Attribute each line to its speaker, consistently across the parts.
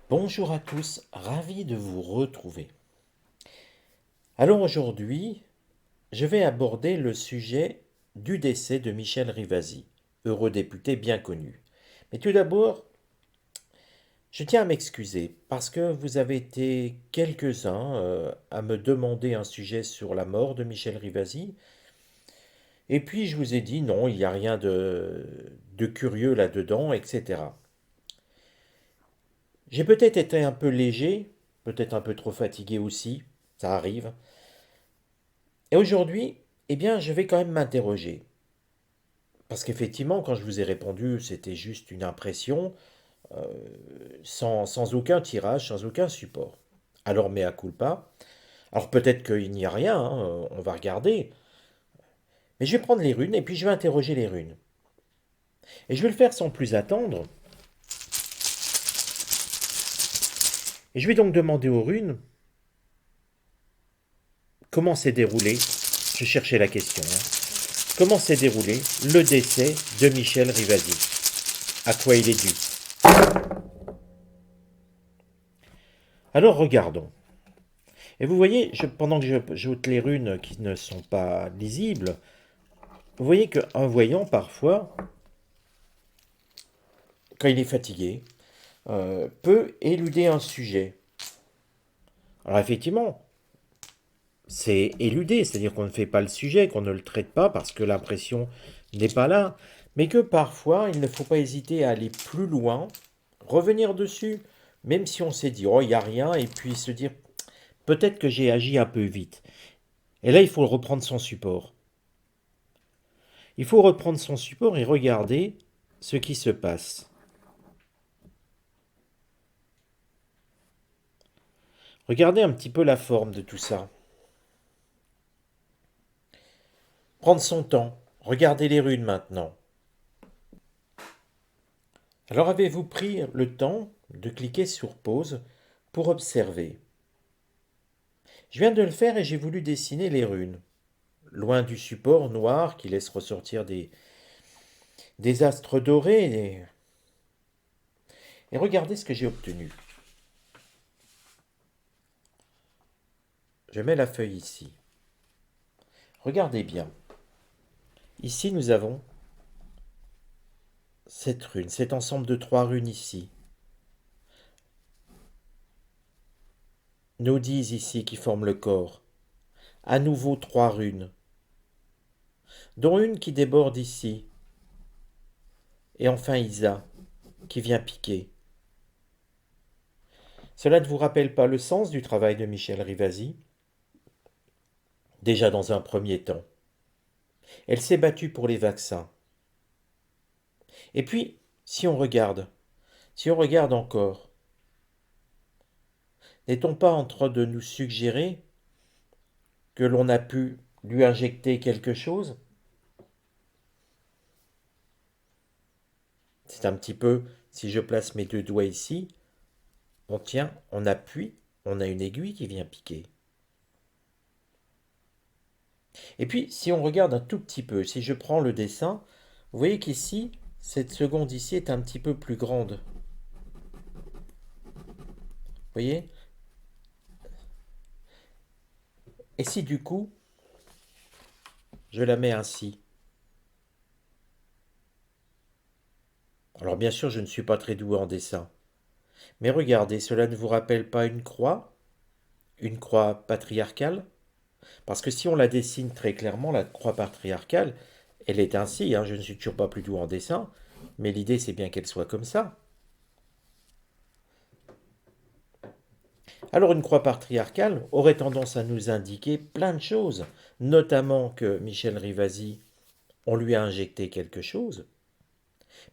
Speaker 1: Bonjour à tous, ravi de vous retrouver. Alors aujourd'hui, je vais aborder le sujet du décès de Michel Rivasi, eurodéputé bien connu. Mais tout d'abord, je tiens à m'excuser parce que vous avez été quelques-uns à me demander un sujet sur la mort de Michel Rivasi. Et puis je vous ai dit non, il n'y a rien de curieux là-dedans, etc. J'ai peut-être été un peu léger, peut-être un peu trop fatigué aussi, ça arrive. Et aujourd'hui, eh bien, je vais quand même m'interroger. Parce qu'effectivement, quand je vous ai répondu, c'était juste une impression, euh, sans aucun tirage, sans aucun support. Alors, mea culpa. Alors, peut-être qu'il n'y a rien, hein, on va regarder. Mais je vais prendre les runes et puis je vais interroger les runes. Et je vais le faire sans plus attendre. Et je vais donc demander aux runes comment s'est déroulé. Je cherchais la question. Comment s'est déroulé le décès de Michel Rivasi? À quoi il est dû? Alors regardons. Et vous voyez, pendant que j'ôte les runes qui ne sont pas lisibles, vous voyez qu'un voyant, parfois, quand il est fatigué, peut éluder un sujet. Alors effectivement, c'est éluder, c'est-à-dire qu'on ne fait pas le sujet, qu'on ne le traite pas parce que l'impression n'est pas là, mais que parfois, il ne faut pas hésiter à aller plus loin, revenir dessus, même si on s'est dit, oh, il n'y a rien, et puis se dire, peut-être que j'ai agi un peu vite. Et là, il faut reprendre son support. Il faut reprendre son support et regarder ce qui se passe. Regardez un petit peu la forme de tout ça. Prendre son temps. Regardez les runes maintenant. Alors avez-vous pris le temps de cliquer sur pause pour observer? Je viens de le faire et j'ai voulu dessiner les runes. Loin du support noir qui laisse ressortir des astres dorés. Et regardez ce que j'ai obtenu. Je mets la feuille ici. Regardez bien. Ici, nous avons cette rune, cet ensemble de trois runes ici. Nos 10 ici qui forment le corps. À nouveau trois runes, dont une qui déborde ici. Et enfin Isa, qui vient piquer. Cela ne vous rappelle pas le sens du travail de Michel Rivasi? Déjà dans un premier temps. Elle s'est battue pour les vaccins. Et puis, si on regarde encore, n'est-on pas en train de nous suggérer que l'on a pu lui injecter quelque chose? C'est un petit peu, si je place mes deux doigts ici, on tient, on appuie, on a une aiguille qui vient piquer. Et puis, si on regarde un tout petit peu, si je prends le dessin, vous voyez qu'ici, cette seconde ici est un petit peu plus grande. Vous voyez? Et si du coup, je la mets ainsi? Alors bien sûr, je ne suis pas très doué en dessin. Mais regardez, cela ne vous rappelle pas une croix? Une croix patriarcale? Parce que si on la dessine très clairement, la croix patriarcale, elle est ainsi, hein, je ne suis toujours pas plus doué en dessin, mais l'idée c'est bien qu'elle soit comme ça. Alors une croix patriarcale aurait tendance à nous indiquer plein de choses, notamment que Michel Rivasi, on lui a injecté quelque chose,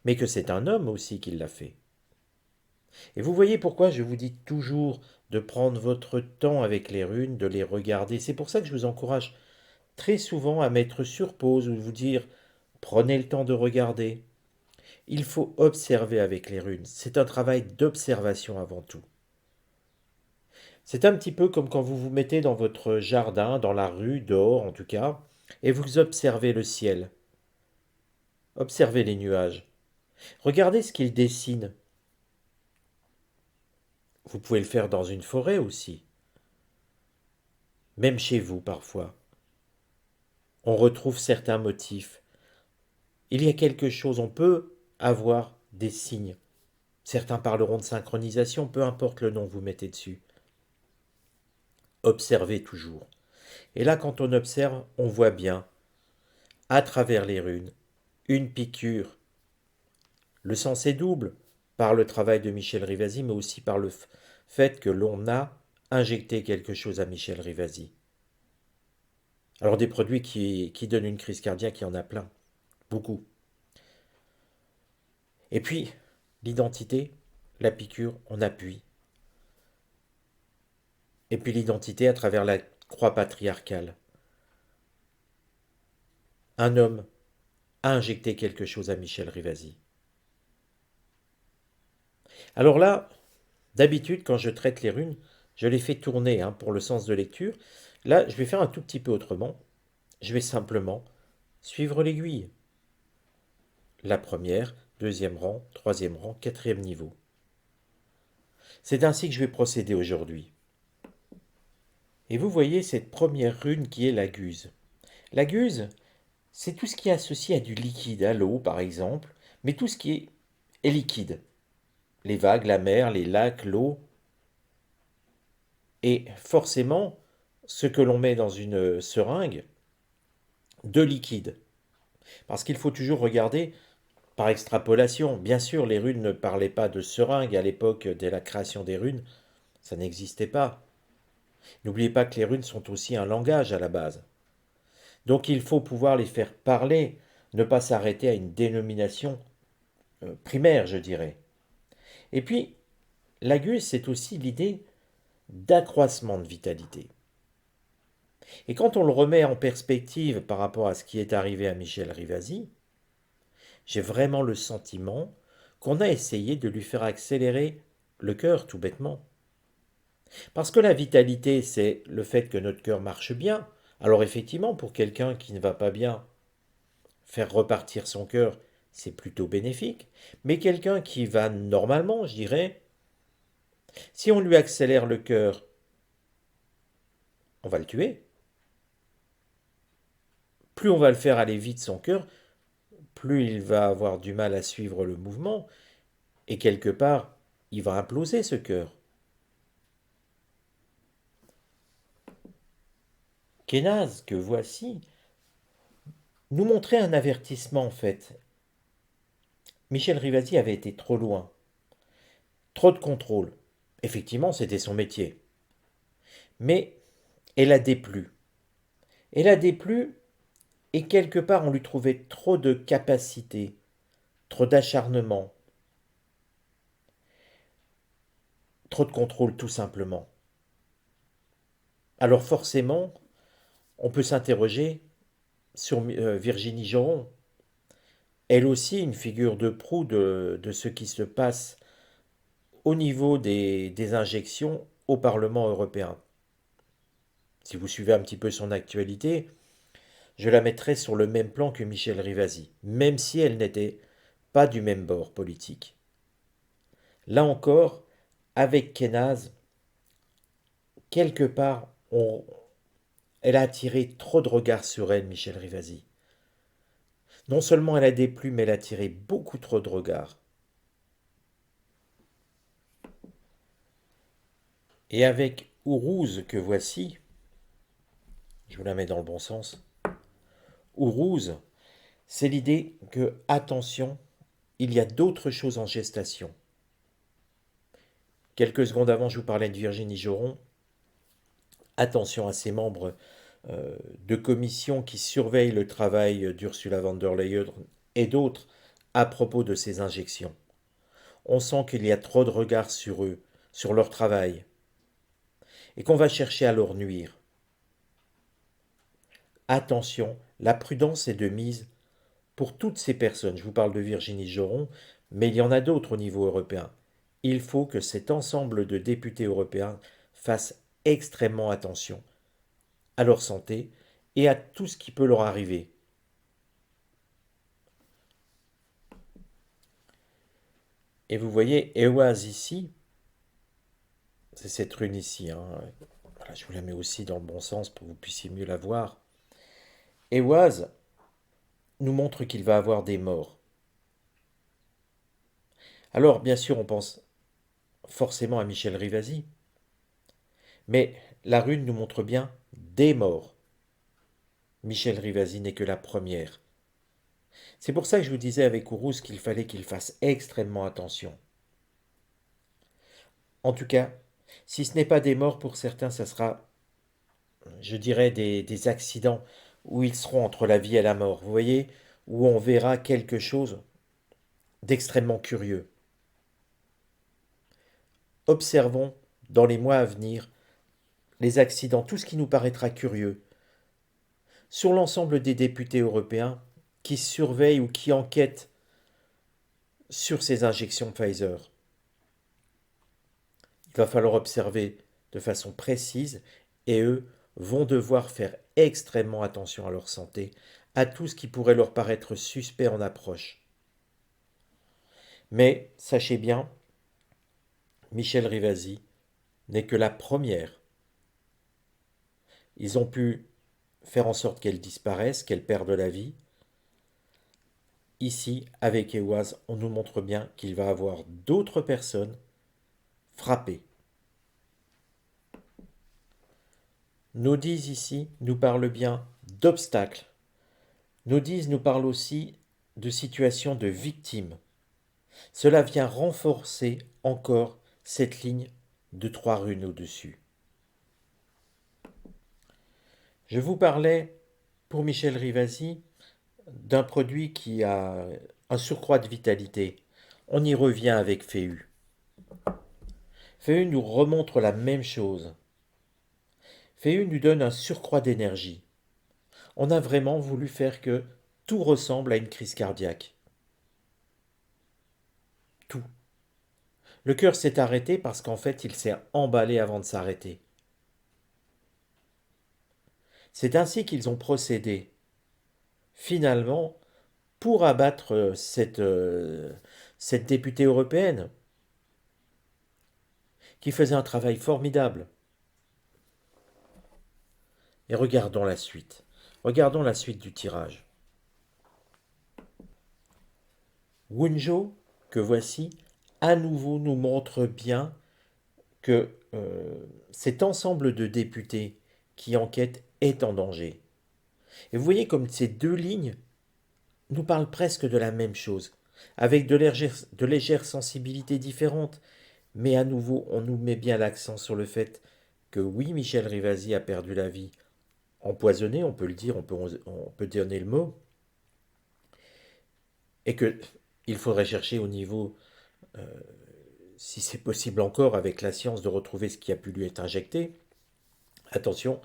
Speaker 1: mais que c'est un homme aussi qui l'a fait. Et vous voyez pourquoi je vous dis toujours de prendre votre temps avec les runes, de les regarder. C'est pour ça que je vous encourage très souvent à mettre sur pause ou vous dire prenez le temps de regarder. Il faut observer avec les runes. C'est un travail d'observation avant tout. C'est un petit peu comme quand vous vous mettez dans votre jardin, dans la rue, dehors en tout cas, et vous observez le ciel. Observez les nuages. Regardez ce qu'ils dessinent. Vous pouvez le faire dans une forêt aussi, même chez vous parfois. On retrouve certains motifs. Il y a quelque chose, on peut avoir des signes. Certains parleront de synchronisation, peu importe le nom que vous mettez dessus. Observez toujours. Et là, quand on observe, on voit bien, à travers les runes, une piqûre. Le sens est double, par le travail de Michel Rivasi, mais aussi par le fait que l'on a injecté quelque chose à Michel Rivasi. Alors des produits qui donnent une crise cardiaque, il y en a plein, beaucoup. Et puis, l'identité, la piqûre, on appuie. Et puis l'identité à travers la croix patriarcale. Un homme a injecté quelque chose à Michel Rivasi. Alors là, d'habitude, quand je traite les runes, je les fais tourner pour le sens de lecture. Là, je vais faire un tout petit peu autrement. Je vais simplement suivre l'aiguille. La première, deuxième rang, troisième rang, quatrième niveau. C'est ainsi que je vais procéder aujourd'hui. Et vous voyez cette première rune qui est la guse. La guse, c'est tout ce qui est associé à du liquide, à l'eau par exemple, mais tout ce qui est liquide. Les vagues, la mer, les lacs, l'eau. Et forcément, ce que l'on met dans une seringue, de liquide. Parce qu'il faut toujours regarder par extrapolation. Bien sûr, les runes ne parlaient pas de seringue à l'époque de la création des runes, ça n'existait pas. N'oubliez pas que les runes sont aussi un langage à la base. Donc il faut pouvoir les faire parler, ne pas s'arrêter à une dénomination primaire, je dirais. Et puis, l'agus, c'est aussi l'idée d'accroissement de vitalité. Et quand on le remet en perspective par rapport à ce qui est arrivé à Michel Rivasi, j'ai vraiment le sentiment qu'on a essayé de lui faire accélérer le cœur, tout bêtement. Parce que la vitalité, c'est le fait que notre cœur marche bien. Alors effectivement, pour quelqu'un qui ne va pas bien, faire repartir son cœur, c'est plutôt bénéfique. Mais quelqu'un qui va normalement, je dirais, si on lui accélère le cœur, on va le tuer. Plus on va le faire aller vite son cœur, plus il va avoir du mal à suivre le mouvement, et quelque part, il va imploser ce cœur. Kénaz, que voici, nous montrait un avertissement en fait. Michel Rivasi avait été trop loin, trop de contrôle. Effectivement, c'était son métier. Mais elle a déplu. Elle a déplu et quelque part on lui trouvait trop de capacité, trop d'acharnement, trop de contrôle tout simplement. Alors forcément, on peut s'interroger sur Virginie Joron. Elle aussi une figure de proue de ce qui se passe au niveau des injections au Parlement européen. Si vous suivez un petit peu son actualité, je la mettrais sur le même plan que Michel Rivasi, même si elle n'était pas du même bord politique. Là encore, avec Kenaz, quelque part, elle a attiré trop de regards sur elle, Michel Rivasi. Non seulement elle a déplu, mais elle a attiré beaucoup trop de regards. Et avec Ourouz que voici, je vous la mets dans le bon sens, Ourouz, c'est l'idée que, attention, il y a d'autres choses en gestation. Quelques secondes avant, je vous parlais de Virginie Joron. Attention à ces membres de commission qui surveillent le travail d'Ursula von der Leyen et d'autres à propos de ces injections. On sent qu'il y a trop de regards sur eux, sur leur travail, et qu'on va chercher à leur nuire. Attention, la prudence est de mise pour toutes ces personnes. Je vous parle de Virginie Joron, mais il y en a d'autres au niveau européen. Il faut que cet ensemble de députés européens fassent extrêmement attention à leur santé et à tout ce qui peut leur arriver. Et vous voyez, Ewaz ici, C'est cette rune ici, hein. Voilà, je vous la mets aussi dans le bon sens pour que vous puissiez mieux la voir. Ehwaz nous montre qu'il va avoir des morts. Alors, bien sûr, on pense forcément à Michel Rivasi, mais la rune nous montre bien des morts. Michel Rivasi n'est que la première. C'est pour ça que je vous disais avec Ourouz qu'il fallait qu'il fasse extrêmement attention. En tout cas, si ce n'est pas des morts pour certains, ça sera, je dirais, des accidents où ils seront entre la vie et la mort. Vous voyez, où on verra quelque chose d'extrêmement curieux. Observons dans les mois à venir les accidents, tout ce qui nous paraîtra curieux, sur l'ensemble des députés européens qui surveillent ou qui enquêtent sur ces injections Pfizer. Il va falloir observer de façon précise et eux vont devoir faire extrêmement attention à leur santé, à tout ce qui pourrait leur paraître suspect en approche. Mais sachez bien, Michel Rivasi n'est que la première. Ils ont pu faire en sorte qu'elle disparaisse, qu'elle perde la vie. Ici, avec Ehwaz, on nous montre bien qu'il va avoir d'autres personnes frappées. Nos dix ici nous parlent bien d'obstacles. Nos dix nous parlent aussi de situations de victimes. Cela vient renforcer encore cette ligne de trois runes au-dessus. Je vous parlais, pour Michel Rivasi, d'un produit qui a un surcroît de vitalité. On y revient avec Féu. Féu nous remontre la même chose. Féu nous donne un surcroît d'énergie. On a vraiment voulu faire que tout ressemble à une crise cardiaque. Tout. Le cœur s'est arrêté parce qu'en fait il s'est emballé avant de s'arrêter. C'est ainsi qu'ils ont procédé. Finalement, pour abattre cette députée européenne, qui faisait un travail formidable. Et regardons la suite. Regardons la suite du tirage. Wunjo, que voici, à nouveau nous montre bien que cet ensemble de députés qui enquêtent est en danger. Et vous voyez comme ces deux lignes nous parlent presque de la même chose, avec de légères sensibilités différentes, mais à nouveau on nous met bien l'accent sur le fait que oui, Michel Rivasi a perdu la vie, empoisonné, on peut le dire, on peut donner le mot, et que il faudrait chercher au niveau, si c'est possible encore avec la science, de retrouver ce qui a pu lui être injecté. Attention,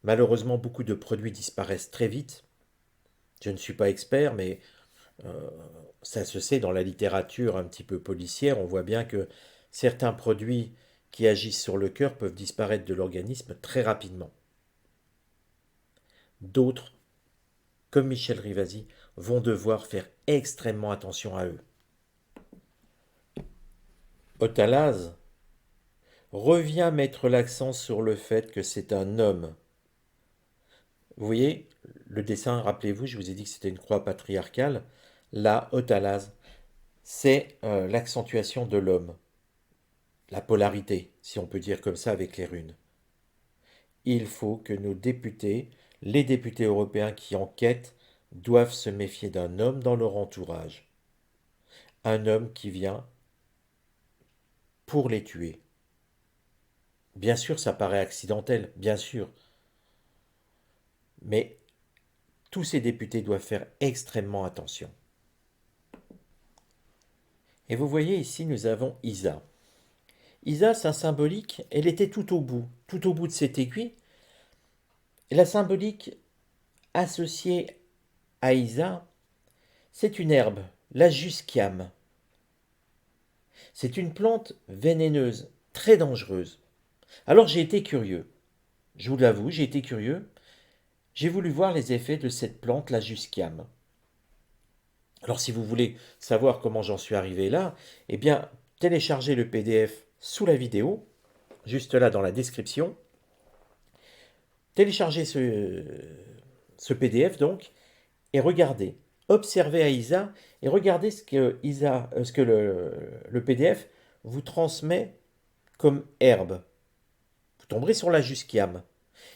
Speaker 1: malheureusement, beaucoup de produits disparaissent très vite. Je ne suis pas expert, mais ça se sait dans la littérature un petit peu policière. On voit bien que certains produits qui agissent sur le cœur peuvent disparaître de l'organisme très rapidement. D'autres, comme Michel Rivasi, vont devoir faire extrêmement attention à eux. Otalaz revient mettre l'accent sur le fait que c'est un homme. Vous voyez, le dessin, rappelez-vous, je vous ai dit que c'était une croix patriarcale. Là, Otalaz, c'est l'accentuation de l'homme, la polarité, si on peut dire comme ça avec les runes. Il faut que nos députés, les députés européens qui enquêtent, doivent se méfier d'un homme dans leur entourage. Un homme qui vient pour les tuer. Bien sûr, ça paraît accidentel, bien sûr. Mais tous ces députés doivent faire extrêmement attention. Et vous voyez ici, nous avons Isa. Isa, c'est un symbolique, elle était tout au bout de cette aiguille. Et la symbolique associée à Isa, c'est une herbe, la jusquiame. C'est une plante vénéneuse, très dangereuse. Alors j'ai été curieux. Je vous l'avoue, j'ai été curieux. J'ai voulu voir les effets de cette plante, la jusquiame. Alors si vous voulez savoir comment j'en suis arrivé là, eh bien, téléchargez le PDF sous la vidéo. juste là dans la description. Téléchargez ce PDF donc et regardez. Observez à Isa et regardez ce que le PDF vous transmet comme herbe. Vous tomberez sur la jusquiame,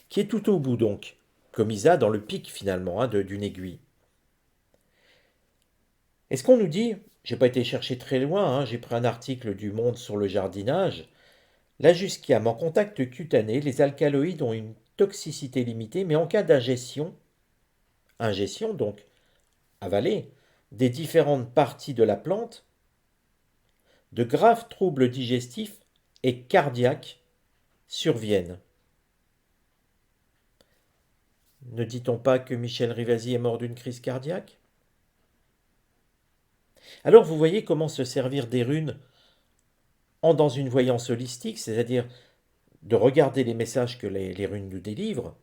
Speaker 1: qui est tout au bout donc, comme Isa dans le pic finalement d'une aiguille. Et ce qu'on nous dit, j'ai pas été chercher très loin, j'ai pris un article du Monde sur le jardinage. La jusquiame en contact cutané, les alcaloïdes ont une toxicité limitée, mais en cas ingestion donc, avalée, des différentes parties de la plante, de graves troubles digestifs et cardiaques surviennent. Ne dit-on pas que Michel Rivasi est mort d'une crise cardiaque? Alors vous voyez comment se servir des runes dans une voyance holistique, c'est-à-dire de regarder les messages que les runes nous délivrent,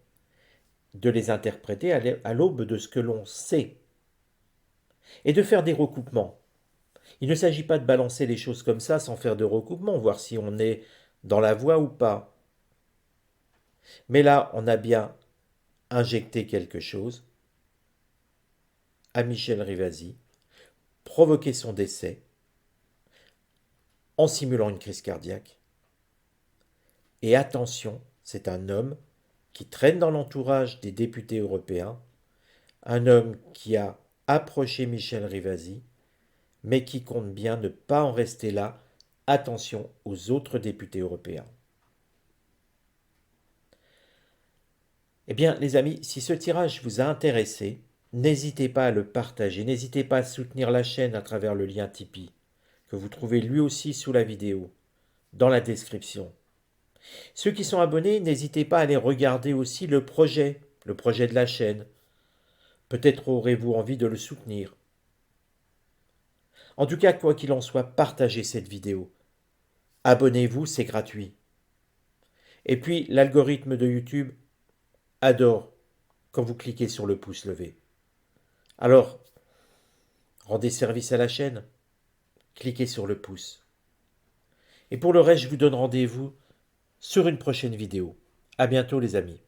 Speaker 1: de les interpréter à l'aube de ce que l'on sait, et de faire des recoupements. Il ne s'agit pas de balancer les choses comme ça sans faire de recoupement, voir si on est dans la voie ou pas. Mais là, on a bien injecté quelque chose à Michel Rivasi, provoqué son décès en simulant une crise cardiaque. Et attention, c'est un homme qui traîne dans l'entourage des députés européens, un homme qui a approché Michel Rivasi, mais qui compte bien ne pas en rester là. Attention aux autres députés européens. Eh bien, les amis, si ce tirage vous a intéressé, n'hésitez pas à le partager, n'hésitez pas à soutenir la chaîne à travers le lien Tipeee, que vous trouvez lui aussi sous la vidéo, dans la description. Ceux qui sont abonnés, n'hésitez pas à aller regarder aussi le projet de la chaîne. Peut-être aurez-vous envie de le soutenir. En tout cas, quoi qu'il en soit, partagez cette vidéo. Abonnez-vous, c'est gratuit. Et puis, l'algorithme de YouTube adore quand vous cliquez sur le pouce levé. Alors, rendez service à la chaîne, cliquez sur le pouce. Et pour le reste, je vous donne rendez-vous sur une prochaine vidéo. À bientôt les amis.